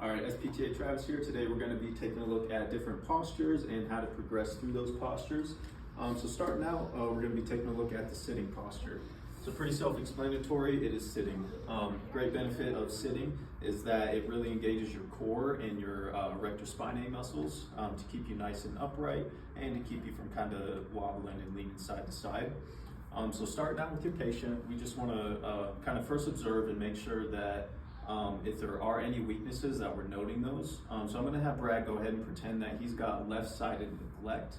All right, SPTA Travis here. Today we're going to be taking a look at different postures and how to progress through those postures. So starting out, we're going to be taking a look at the sitting posture. So pretty self-explanatory, it is sitting. Great benefit of sitting is that it really engages your core and your rectus spinae muscles to keep you nice and upright and to keep you from kind of wobbling and leaning side to side. So starting out with your patient, we just want to kind of first observe and make sure that if there are any weaknesses that we're noting those. So I'm going to have Brad go ahead and pretend that he's got left-sided neglect.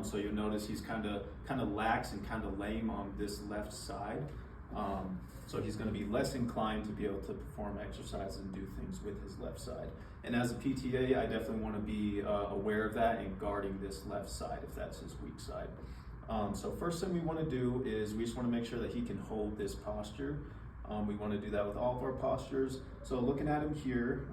So you'll notice he's kind of lax and kind of lame on this left side. So he's going to be less inclined to be able to perform exercises and do things with his left side. And as a PTA, I definitely want to be aware of that and guarding this left side if that's his weak side. So first thing we want to do is we just want to make sure that he can hold this posture. We want to do that with all of our postures. So looking at him here,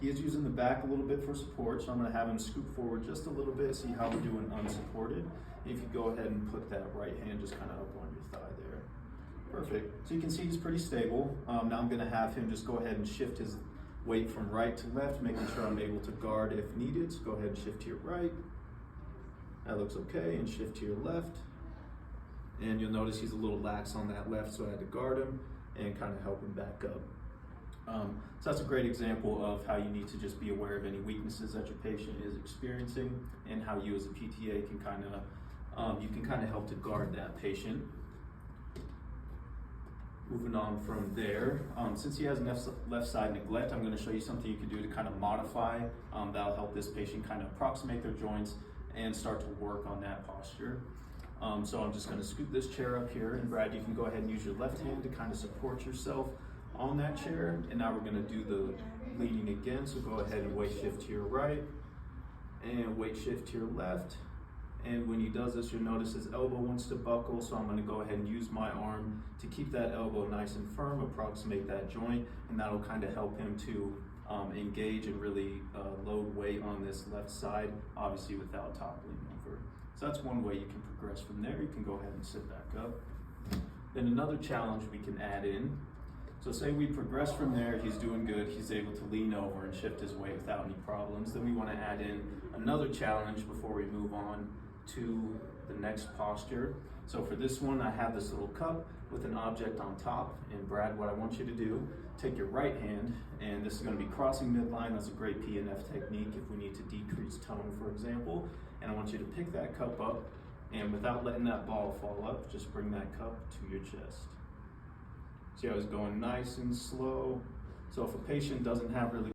he is using the back a little bit for support, so I'm going to have him scoop forward just a little bit, see how we're doing unsupported. If you go ahead and put that right hand just kind of up on your thigh there. Perfect. So you can see he's pretty stable. Now I'm going to have him just go ahead and shift his weight from right to left, making sure I'm able to guard if needed. So go ahead and shift to your right. That looks okay, and shift to your left. And you'll notice he's a little lax on that left, so I had to guard him and kind of help him back up. So that's a great example of how you need to just be aware of any weaknesses that your patient is experiencing and how you as a PTA can kind of help to guard that patient. Moving on from there, since he has left side neglect, I'm going to show you something you can do to kind of modify. That'll help this patient kind of approximate their joints and start to work on that posture. So I'm just going to scoop this chair up here, and Brad, you can go ahead and use your left hand to kind of support yourself on that chair. And now we're going to do the leaning again, so go ahead and weight shift to your right and weight shift to your left. And when he does this, you'll notice his elbow wants to buckle, so I'm going to go ahead and use my arm to keep that elbow nice and firm, approximate that joint, and that'll kind of help him to engage and really load weight on this left side, obviously without toppling over. So that's one way you can progress from there. You can go ahead and sit back up. Then another challenge we can add in. So say we progress from there, he's doing good, he's able to lean over and shift his weight without any problems. Then we want to add in another challenge before we move on to the next posture. So for this one, I have this little cup with an object on top. And Brad, what I want you to do, take your right hand, and this is going to be crossing midline. That's a great PNF technique if we need to decrease tone, for example. And I want you to pick that cup up, and without letting that ball fall up, just bring that cup to your chest. See how it's going nice and slow? So if a patient doesn't have really